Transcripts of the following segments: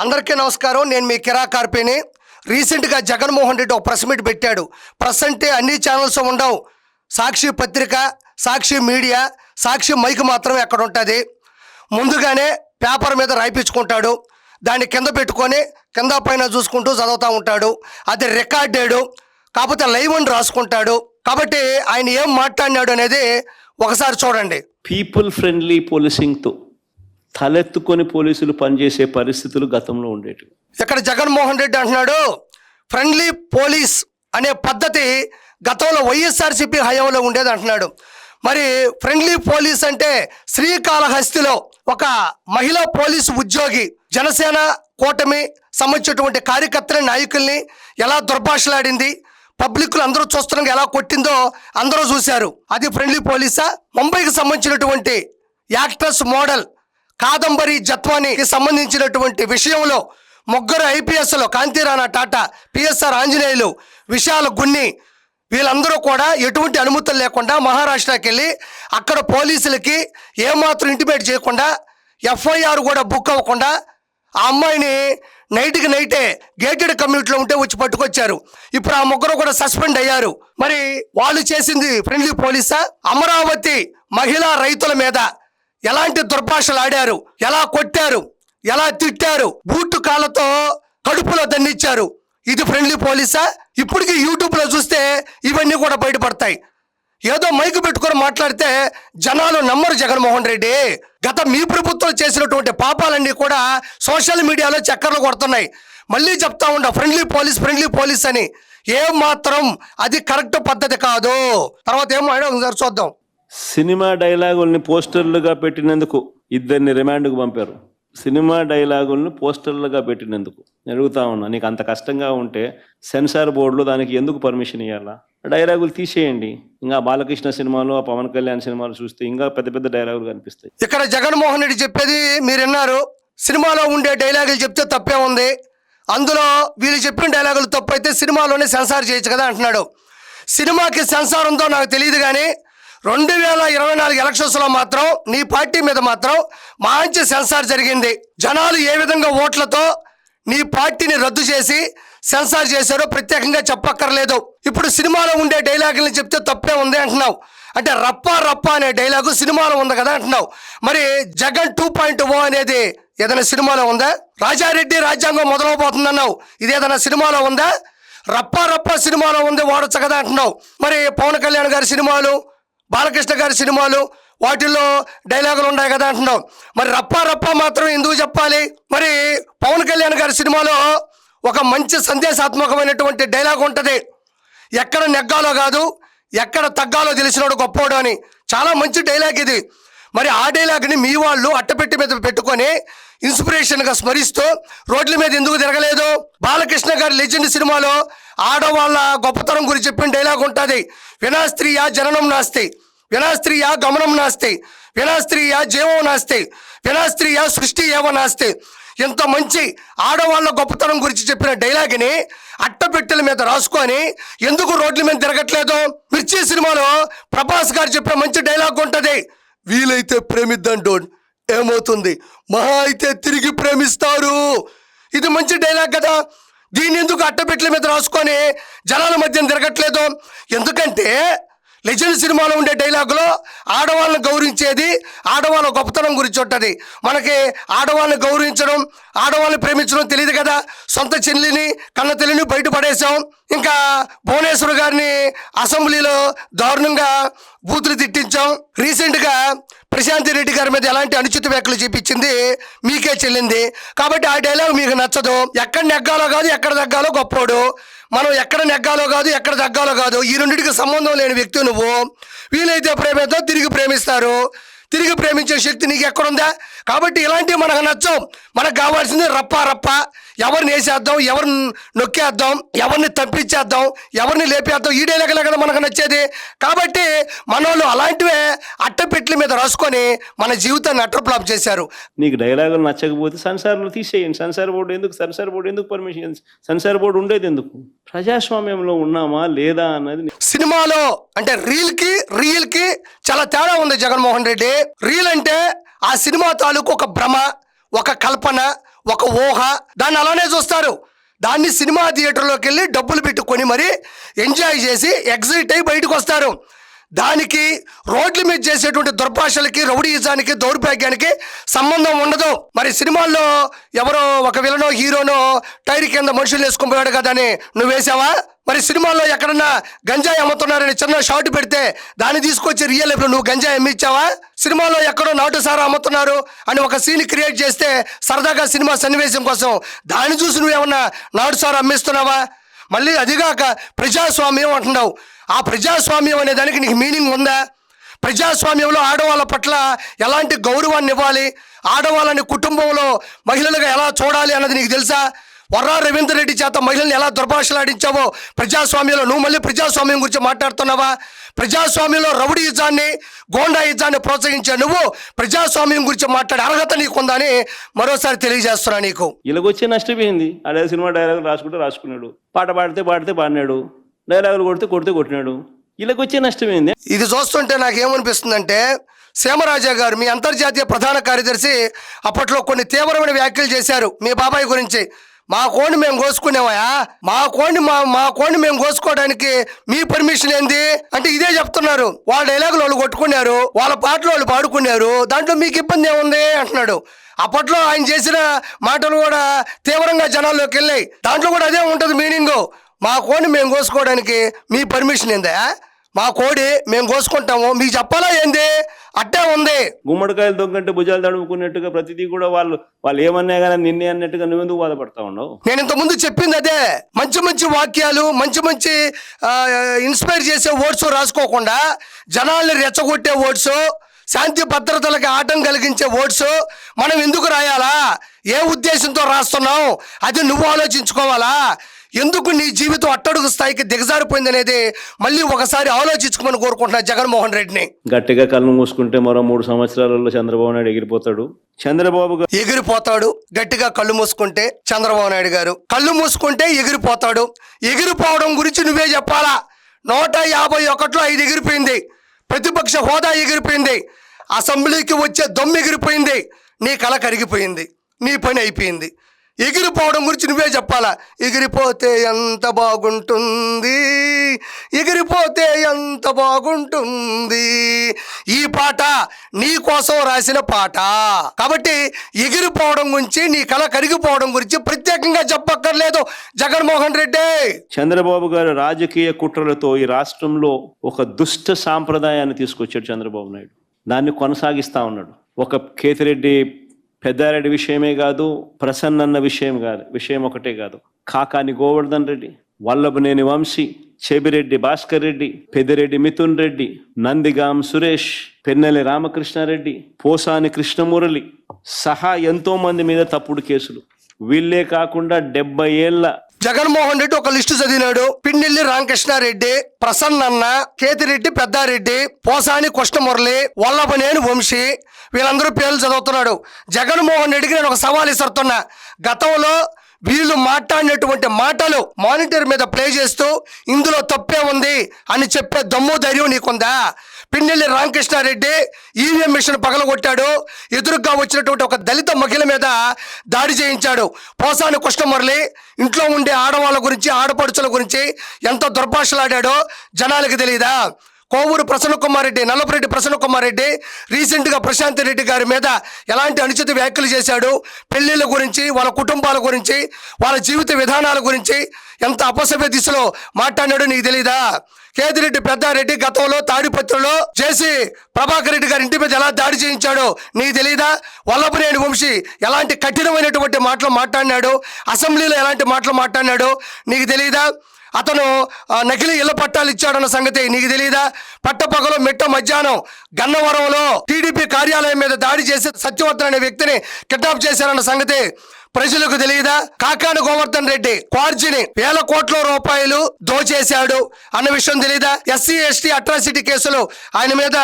అందరికీ నమస్కారం. నేను మీ కిరా కార్పేని. రీసెంట్గా జగన్మోహన్ రెడ్డి ఒక ప్రెస్ మీట్ పెట్టాడు. ప్రెస్ అంటే అన్ని ఛానల్స్ ఉండవు. సాక్షి పత్రిక, సాక్షి మీడియా, సాక్షి మైక్ మాత్రమే అక్కడ ఉంటుంది. ముందుగానే పేపర్ మీద రాయిపించుకుంటాడు. దాన్ని కింద పెట్టుకొని కింద పైన చూసుకుంటూ చదువుతూ ఉంటాడు. అది రికార్డెడ్, కాకపోతే లైవ్ అని రాసుకుంటాడు. కాబట్టి ఆయన ఏం మాట్లాడినాడు అనేది ఒకసారి చూడండి. పీపుల్ ఫ్రెండ్లీ పోలీసింగ్తో తలెత్తుకొని పోలీసులు పనిచేసే పరిస్థితులు గతంలో ఉండేవి. ఇక్కడ జగన్మోహన్ రెడ్డి అంటున్నాడు ఫ్రెండ్లీ పోలీస్ అనే పద్ధతి గతంలో వైఎస్ఆర్సీపీ హయాంలో ఉండేది అంటున్నాడు. మరి ఫ్రెండ్లీ పోలీస్ అంటే శ్రీకాళహస్తిలో ఒక మహిళా పోలీసు ఉద్యోగి జనసేన కూటమి సంబంధించినటువంటి కార్యకర్తల నాయకుల్ని ఎలా దుర్భాషలాడింది, పబ్లిక్లు అందరూ చూస్తున్నాం ఎలా కొట్టిందో అందరూ చూశారు. అది ఫ్రెండ్లీ పోలీసా? ముంబైకి సంబంధించినటువంటి యాక్ట్రెస్ మోడల్ కాదంబరి జత్వానికి సంబంధించినటువంటి విషయంలో ముగ్గురు ఐపీఎస్లో కాంతిరాణా టాటా, పిఎస్ఆర్ ఆంజనేయులు, విశాల గున్ని వీళ్ళందరూ కూడా ఎటువంటి అనుమతులు లేకుండా మహారాష్ట్రకి వెళ్ళి అక్కడ పోలీసులకి ఏమాత్రం ఇంటిమేట్ చేయకుండా ఎఫ్ఐఆర్ కూడా బుక్ అవ్వకుండా ఆ అమ్మాయిని నైట్కి నైటే గేటెడ్ కమ్యూనిటీలో ఉంటే వచ్చి పట్టుకొచ్చారు. ఇప్పుడు ఆ ముగ్గురు కూడా సస్పెండ్ అయ్యారు. మరి వాళ్ళు చేసింది ఫ్రెండ్లీ పోలీసా? అమరావతి మహిళా రైతుల మీద ఎలాంటి దుర్భాషలు ఆడారు, ఎలా కొట్టారు, ఎలా తిట్టారు, బూటు కాళ్ళతో కడుపులో దండిచ్చారు. ఇది ఫ్రెండ్లీ పోలీసా? ఇప్పటికీ యూట్యూబ్లో చూస్తే ఇవన్నీ కూడా బయటపడతాయి. ఏదో మైకు పెట్టుకొని మాట్లాడితే జనాలు నమ్మరు. జగన్మోహన్ రెడ్డి గత మీ ప్రభుత్వం చేసినటువంటి పాపాలన్నీ కూడా సోషల్ మీడియాలో చక్కర్లు కొడుతున్నాయి. మళ్ళీ చెప్తా ఉండ ఫ్రెండ్లీ పోలీస్ అని. ఏం మాత్రం అది కరెక్ట్ పద్ధతి కాదు. తర్వాత ఏమో ఒకసారి చూద్దాం. సినిమా డైలాగుల్ని పోస్టర్లుగా పెట్టినందుకు ఇద్దరిని రిమాండ్కు పంపారు. సినిమా డైలాగులను పోస్టర్లుగా పెట్టినందుకు అడుగుతా ఉన్నా, నీకు అంత కష్టంగా ఉంటే సెన్సార్ బోర్డులో దానికి ఎందుకు పర్మిషన్ ఇవ్వాలా? డైలాగులు తీసేయండి. ఇంకా బాలకృష్ణ సినిమాలు, ఆ పవన్ కళ్యాణ్ సినిమాలు చూస్తే ఇంకా పెద్ద పెద్ద డైలాగులు కనిపిస్తాయి. ఇక్కడ జగన్మోహన్ రెడ్డి చెప్పేది మీరు విన్నారు. సినిమాలో ఉండే డైలాగులు చెప్తే తప్పే ఉంది, అందులో వీళ్ళు చెప్పిన డైలాగులు తప్పు అయితే సినిమాలోనే సెన్సార్ చేయొచ్చు కదా అంటున్నాడు. సినిమాకి సెన్సార్ ఉందో నాకు తెలియదు, కానీ 2024 ఎలక్షన్స్లో మాత్రం నీ పార్టీ మీద మాత్రం మంచి సెన్సార్ జరిగింది. జనాలు ఏ విధంగా ఓట్లతో నీ పార్టీని రద్దు చేసి సెన్సార్ చేశారో ప్రత్యేకంగా చెప్పక్కర్లేదు. ఇప్పుడు సినిమాలో ఉండే డైలాగుల్ని చెప్తే తప్పే ఉంది అంటున్నావు. అంటే రప్ప అనే డైలాగు సినిమాలో ఉంది కదా అంటున్నావు. మరి జగన్ 2.0 అనేది ఏదైనా సినిమాలో ఉందా? రాజారెడ్డి రాజ్యాంగం మొదలవబోతుందన్నావు, ఇది ఏదైనా సినిమాలో ఉందా? రప్ప సినిమాలో ఉంది, వాడచ్చు కదా అంటున్నావు. మరి పవన్ కళ్యాణ్ గారి సినిమాలు, బాలకృష్ణ గారి సినిమాలు, వాటిల్లో డైలాగులు ఉన్నాయి కదా అంటున్నావు. మరి రప్ప మాత్రం ఎందుకు చెప్పాలి? మరి పవన్ కళ్యాణ్ గారి సినిమాలో ఒక మంచి సందేశాత్మకమైనటువంటి డైలాగ్ ఉంటుంది, ఎక్కడ నెగ్గాలో కాదు ఎక్కడ తగ్గాలో తెలిసినోడు గొప్పోడు అని. చాలా మంచి డైలాగ్ ఇది. మరి ఆ డైలాగ్ని మీ వాళ్ళు అట్టపెట్టి మీద పెట్టుకొని ఇన్స్పిరేషన్గా స్మరిస్తూ రోడ్ల మీద ఎందుకు తిరగలేదు? బాలకృష్ణ గారి లెజెండ్ సినిమాలో ఆడవాళ్ళ గొప్పతనం గురించి చెప్పిన డైలాగ్ ఉంటుంది, వినాస్త్రీయా జననం నాస్తి, వినాస్త్రీయా గమనం నాస్తి, వినాస్త్రీయా జీవం నాస్తి, వినాస్త్రీయా సృష్టి ఏవ నాస్తి. ఇంత మంచి ఆడవాళ్ళ గొప్పతనం గురించి చెప్పిన డైలాగ్ని అట్టపెట్టెల మీద రాసుకొని ఎందుకు రోడ్ల మీద తిరగట్లేదు? మిర్చి సినిమాలో ప్రభాస్ గారు చెప్పిన మంచి డైలాగ్ ఉంటుంది, వీలైతే ప్రేమిద్దంటో ఏమవుతుంది, మహా అయితే తిరిగి ప్రేమిస్తారు. ఇది మంచి డైలాగ్ కదా. దీన్ని ఎందుకు అట్టపెట్టెల మీద రాసుకొని జనాల మధ్యన తిరగట్లేదు? ఎందుకంటే లెజెండ్ సినిమాలో ఉండే డైలాగులో ఆడవాళ్ళని గౌరవించేది, ఆడవాళ్ళ గొప్పతనం గురించి ఉంటుంది. మనకి ఆడవాళ్ళని గౌరవించడం, ఆడవాళ్ళని ప్రేమించడం తెలియదు కదా. సొంత చెల్లిని కన్న తల్లిని బయటపడేసాం. ఇంకా భువనేశ్వర్ గారిని అసెంబ్లీలో దారుణంగా బూతులు తిట్టించాం. రీసెంట్గా ప్రశాంతి రెడ్డి గారి మీద ఎలాంటి అనుచిత వ్యాఖ్యలు చేపించింది మీకే చెల్లింది. కాబట్టి ఆ డైలాగ్ మీకు నచ్చదు. ఎక్కడ నెగ్గాలో కాదు ఎక్కడ తగ్గాలో గొప్పోడు. మనం ఎక్కడ నెగ్గాలో కాదు ఎక్కడ తగ్గాలో కాదు, ఈ రెండింటికి సంబంధం లేని వ్యక్తి నువ్వు. వీలైతే ప్రేమతో తిరిగి ప్రేమిస్తారు, తిరిగి ప్రేమించే శక్తి నీకు ఎక్కడుందా? కాబట్టి ఇలాంటివి మనకు నచ్చం. మనకు కావాల్సింది రప్ప, ఎవరిని వేసేద్దాం, ఎవరిని నొక్కేద్దాం, ఎవరిని తప్పించేద్దాం, ఎవరిని లేపేద్దాం, ఈ డైలాగులే కదా మనకు నచ్చేది. కాబట్టి మనోళ్ళు అలాంటివే అట్టపెట్ల మీద రాసుకొని మన జీవితాన్ని అట్రప్లాప్ చేశారు. నీకు డైలాగులు నచ్చకపోతే సెన్సార్లు తీసేయండి. సెన్సార్ బోర్డు ఎందుకు పర్మిషన్? సెన్సార్ బోర్డు ఉండేది ఎందుకు? ప్రజాస్వామ్యంలో ఉన్నామా లేదా అన్నది. సినిమాలో అంటే రియల్ కి చాలా తేడా ఉంది జగన్మోహన్ రెడ్డి. రీల్ అంటే ఆ సినిమా తాలూకు ఒక భ్రమ, ఒక కల్పన, ఒక ఊహ, దాన్ని అలానే చూస్తారు. దాన్ని సినిమా థియేటర్లోకి వెళ్ళి డబ్బులు పెట్టుకొని మరి ఎంజాయ్ చేసి ఎగ్జిట్ అయ్యి బయటకు వస్తారు. దానికి రోడ్ల మీద చేసేటువంటి దుర్భాషలకి, రౌడీయిజానికి, దౌర్భాగ్యానికి సంబంధం ఉండదు. మరి సినిమాల్లో ఎవరో ఒక విలనో హీరోనో టైర్ కింద మనుషులు వేసుకుని పోయాడు కదా అని నువ్వు వేసావా? మరి సినిమాల్లో ఎక్కడన్నా గంజాయి అమ్ముతున్నారని చిన్న షాట్ పెడితే దాన్ని తీసుకొచ్చి రియల్ లైఫ్లో నువ్వు గంజాయి అమ్మిచ్చావా? సినిమాలో ఎక్కడో నాటుసారా అమ్ముతున్నారు అని ఒక సీన్ క్రియేట్ చేస్తే సరదాగా సినిమా సన్నివేశం కోసం దాన్ని చూసి నువ్వేమన్నా నాటుసారా అమ్మిస్తున్నావా? మళ్ళీ అదిగాక ప్రజాస్వామ్యం అంటున్నావు. ఆ ప్రజాస్వామ్యం అనే దానికి నీకు మీనింగ్ ఉందా? ప్రజాస్వామ్యంలో ఆడవాళ్ళ పట్ల ఎలాంటి గౌరవాన్ని ఇవ్వాలి, ఆడవాళ్ళని కుటుంబంలో మహిళలుగా ఎలా చూడాలి అన్నది నీకు తెలుసా? వర్రా రవీంద్ర రెడ్డి చేత మహిళల్ని ఎలా దుర్భాషలాడించావో ప్రజాస్వామ్యంలో నువ్వు మళ్ళీ ప్రజాస్వామ్యం గురించి మాట్లాడుతున్నావా? ప్రజాస్వామ్యంలో రౌడీయిజాన్ని, గోండాయిజాన్ని ప్రోత్సహించే నువ్వు ప్రజాస్వామ్యం గురించి మాట్లాడే అర్హత నీకుందా అని మరోసారి తెలియజేస్తున్నా నీకు. ఇలాగొచ్చే నష్టపోయింది. అదే సినిమా డైలాగులు రాసుకున్నాడు, పాట పాడితే పాడినాడు, డైలాగులు కొడితే కొట్టినాడు. ఇలాగొచ్చే నష్టమైంది. ఇది చూస్తుంటే నాకేమనిపిస్తుందంటే, సీమరాజా గారు మీ అంతర్జాతీయ ప్రధాన కార్యదర్శి అప్పట్లో కొన్ని తీవ్రమైన వ్యాఖ్యలు చేశారు మీ బాబాయ్ గురించి. మా కోడిని మేము కోసుకునేవా? మా కోడిని మేము కోసుకోవడానికి మీ పర్మిషన్ ఏంది అంటే ఇదే చెప్తున్నారు. వాళ్ళ డైలాగులు వాళ్ళు కొట్టుకున్నారు, వాళ్ళ పాటలు వాళ్ళు పాడుకున్నారు, దాంట్లో మీకు ఇబ్బంది ఏముంది అంటున్నాడు. అప్పట్లో ఆయన చేసిన మాటలు కూడా తీవ్రంగా జనాల్లోకి వెళ్ళాయి. దాంట్లో కూడా అదే ఉంటుంది మీనింగ్. మా కోడిని మేము కోసుకోవడానికి మీ పర్మిషన్ ఏందా? మా కోడి మేము కోసుకుంటాము, మీకు చెప్పాలా ఏంది? అట్టే ఉంది. గుమ్మడికాయలు దొంగంటే భుజాలు తడుముకున్నట్టుగా ప్రతిదీ కూడా వాళ్ళు ఏమన్నా కానీ నిన్నే అన్నట్టుగా నువ్వెందుకు బాధపడతా ఉన్నావు? నేను ఇంతకుముందు చెప్పింది అదే. మంచి మంచి వాక్యాలు, మంచి ఇన్స్పైర్ చేసే వర్డ్స్ రాసుకోకుండా జనాల్ని రెచ్చగొట్టే వర్డ్స్, శాంతి భద్రతలకు ఆటం కలిగించే వర్డ్స్ మనం ఎందుకు రాయాలా? ఏ ఉద్దేశంతో రాస్తున్నావు అది నువ్వు ఆలోచించుకోవాలా? ఎందుకు నీ జీవితం అట్టడుగు స్థాయికి దిగజారిపోయింది అనేది మళ్ళీ ఒకసారి ఆలోచించుకోమని కోరుకుంటున్నా జగన్మోహన్ రెడ్డిని. గట్టిగా కళ్ళు మూసుకుంటే మరో 3 సంవత్సరాలలో చంద్రబాబు నాయుడు ఎగిరిపోతాడు. ఎగిరిపోతాడు. గట్టిగా కళ్ళు మూసుకుంటే చంద్రబాబు నాయుడు గారు కళ్ళు మూసుకుంటే ఎగిరిపోతాడు. ఎగిరిపోవడం గురించి నువ్వే చెప్పాలా? 151లో 5 ఎగిరిపోయింది. ప్రతిపక్ష హోదా ఎగిరిపోయింది. అసెంబ్లీకి వచ్చే దమ్ము ఎగిరిపోయింది. నీ కళ కరిగిపోయింది. నీ పని అయిపోయింది. ఎగిరిపోవడం గురించి నువ్వే చెప్పాలా? ఎగిరిపోతే ఎంత బాగుంటుంది, ఎగిరిపోతే ఎంత బాగుంటుంది. ఈ పాట నీ కోసం రాసిన పాట కాబట్టి ఎగిరిపోవడం గురించి, నీ కళ కరిగిపోవడం గురించి ప్రత్యేకంగా చెప్పక్కర్లేదు జగన్మోహన్ రెడ్డి. చంద్రబాబు గారు రాజకీయ కుట్రలతో ఈ రాష్ట్రంలో ఒక దుష్ట సాంప్రదాయాన్ని తీసుకొచ్చాడు చంద్రబాబు నాయుడు. దాన్ని కొనసాగిస్తా ఉన్నాడు. ఒక కేతిరెడ్డి పెద్దారెడ్డి విషయమే కాదు, ప్రసన్న విషయం ఒకటే కాదు, కాకాని గోవర్ధన్ రెడ్డి, వల్లభనేని వంశీ, చెబిరెడ్డి భాస్కర్ రెడ్డి, పెద్దిరెడ్డి మిథున్ రెడ్డి, నందిగాం సురేష్, పెన్నెల రామకృష్ణారెడ్డి, పోసాని కృష్ణమురళి సహా ఎంతో మంది మీద తప్పుడు కేసులు. వీళ్ళే కాకుండా 70 ఏళ్ల జగన్మోహన్ రెడ్డి ఒక లిస్టు చదివినాడు. పిన్నెల్లి రామకృష్ణారెడ్డి, ప్రసన్న, కేతిరెడ్డి పెద్దారెడ్డి, పోసాని కృష్ణమురళి, వల్లభనేని వంశీ, వీళ్ళందరూ పేర్లు చదువుతున్నాడు. జగన్మోహన్ రెడ్డికి నేను ఒక సవాల్ ఇస్తున్నా. గతంలో వీళ్ళు మాట్లాడినటువంటి మాటలు మానిటర్ మీద ప్లే చేస్తూ ఇందులో తప్పే ఉంది అని చెప్పే దమ్ము ధైర్యం నీకుందా? పిన్నెల్లి రామకృష్ణారెడ్డి ఈవీఎం మిషన్ పగలగొట్టాడు. ఎదురుగా వచ్చినటువంటి ఒక దళిత మహిళ మీద దాడి చేయించాడు. పోసాని కృష్ణమురళి ఇంట్లో ఉండే ఆడవాళ్ళ గురించి, ఆడపడుచుల గురించి ఎంత దుర్భాషలాడాడో జనాలకు తెలియదా? కోవూరు ప్రసన్న కుమార్ రెడ్డి, నల్లపురెడ్డి ప్రసన్న కుమార్ రెడ్డి రీసెంట్గా ప్రశాంత్ రెడ్డి గారి మీద ఎలాంటి అనుచిత వ్యాఖ్యలు చేశాడు, పెళ్లిళ్ళ గురించి, వాళ్ళ కుటుంబాల గురించి, వాళ్ళ జీవిత విధానాల గురించి ఎంత అపసవ్య దిశలో మాట్లాడాడో నీకు తెలీదా? కేతిరెడ్డి పెద్దారెడ్డి గతంలో తాడిపత్రిలో చేసి ప్రభాకర్ రెడ్డి గారి ఇంటి మీద ఎలా దాడి చేయించాడో నీకు తెలీదా? వల్లభనేని వంశీ ఎలాంటి కఠినమైనటువంటి మాటలు మాట్లాడినాడు, అసెంబ్లీలో ఎలాంటి మాటలు మాట్లాడినాడో నీకు తెలీదా? అతను నకిలీ ఇళ్ల పట్టాలు ఇచ్చాడన్న సంగతి నీకు తెలియదా? పట్టపగలు మిట్ట మధ్యాహ్నం గన్నవరంలో టీడీపీ కార్యాలయం మీద దాడి చేసి సత్యవర్ధన్ అనే వ్యక్తిని కిడ్నాప్ చేశారన్న సంగతి ప్రజలకు తెలియదా? కాకాని గోవర్ధన్ రెడ్డి క్వార్జిని 1000 కోట్ల రూపాయలు దోచేశాడు అన్న విషయం తెలియదా? ఎస్సీ ఎస్టీ అట్రాసిటీ కేసులు ఆయన మీద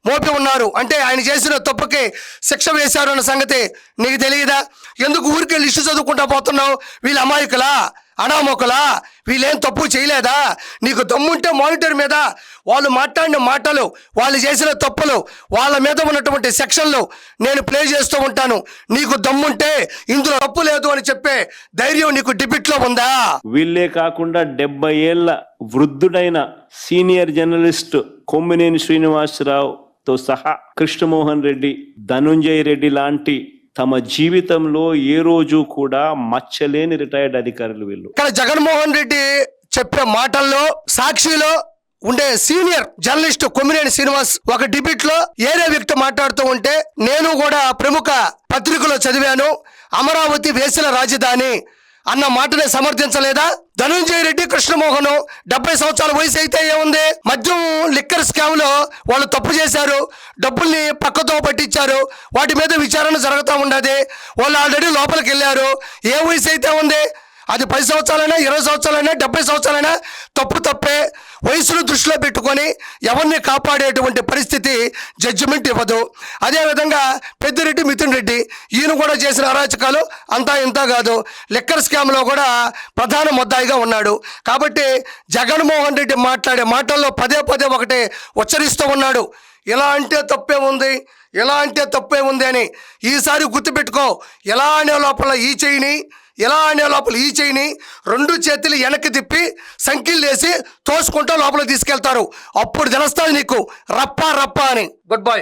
మోపి ఉన్నారు, అంటే ఆయన చేసిన తప్పుకి శిక్ష వేశారు అన్న సంగతి నీకు తెలియదా? ఎందుకు ఊరికే లిస్టు చదువుకుంటా పోతున్నావు? వీళ్ళు అమాయకులా, అనామకులా? వీళ్ళేం తప్పు చేయలేదా? నీకు దమ్ముంటే మానిటర్ మీద వాళ్ళు మాట్లాడిన మాటలు, వాళ్ళు చేసిన తప్పులు, వాళ్ళ మీద ఉన్నటువంటి సెక్షన్లు నేను ప్లే చేస్తూ ఉంటాను. నీకు దమ్ముంటే ఇందులో తప్పు లేదు అని చెప్పే ధైర్యం నీకు డిబిట్లో ఉందా? వీళ్ళే కాకుండా 70 ఏళ్ల వృద్ధుడైన సీనియర్ జర్నలిస్ట్ కొమ్మినేని శ్రీనివాసరావుతో సహా కృష్ణమోహన్ రెడ్డి, ధనుంజయ రెడ్డి లాంటి తమ జీవితంలో ఏ రోజు కూడా మచ్చలేని రిటైర్డ్ అధికారులు వీళ్ళు. ఇక్కడ జగన్మోహన్ రెడ్డి చెప్పే మాటల్లో సాక్షిలో ఉండే సీనియర్ జర్నలిస్ట్ కొమ్మినేని శ్రీనివాస్ ఒక డిబేట్ లో ఏరే వ్యక్తి మాట్లాడుతూ ఉంటే నేను కూడా ప్రముఖ పత్రికలో చదివాను, అమరావతి వేసిన రాజధాని అన్న మాటనే సమర్థించలేదా? ధనుంజయ రెడ్డి, కృష్ణమోహన్ 70 సంవత్సరాల వయసు అయితే ఏముంది? మద్యం లిక్కర్ స్కామ్ లో వాళ్ళు తప్పు చేశారు, డబ్బుల్ని పక్కతో పట్టించారు, వాటి మీద విచారణ జరుగుతూ ఉండదు. వాళ్ళు ఆల్రెడీ లోపలికి వెళ్ళారు. ఏ వయసు అయితే ఉంది? అది 10 సంవత్సరాలైనా 20 సంవత్సరాలైనా 70 సంవత్సరాలైనా తప్పే. వయసును దృష్టిలో పెట్టుకొని ఎవరిని కాపాడేటువంటి పరిస్థితి జడ్జిమెంట్ ఇవ్వదు. అదేవిధంగా పెద్దిరెడ్డి మిథున్ రెడ్డి, ఈయన కూడా చేసిన అరాచకాలు అంతా ఇంత కాదు. లిక్కర్ స్కామ్లో కూడా ప్రధాన ముద్దాయిగా ఉన్నాడు. కాబట్టి జగన్మోహన్ రెడ్డి మాట్లాడే మాటల్లో పదే ఒకటే ఉచ్చరిస్తూ ఉన్నాడు, ఇలా అంటే తప్పే ఉంది, ఇలా అంటే తప్పే ఉంది అని. ఈసారి గుర్తుపెట్టుకో, ఎలా అనే లోపల ఈ చెయ్యిని, ఎలా అనే లోపల ఈ చెయ్యిని 2 చేతులు వెనక్కి తిప్పి సంఖ్యలు వేసి తోసుకుంటూ లోపల తీసుకెళ్తారు. అప్పుడు తెలుస్తుంది నీకు రప్ప అని. Good bye.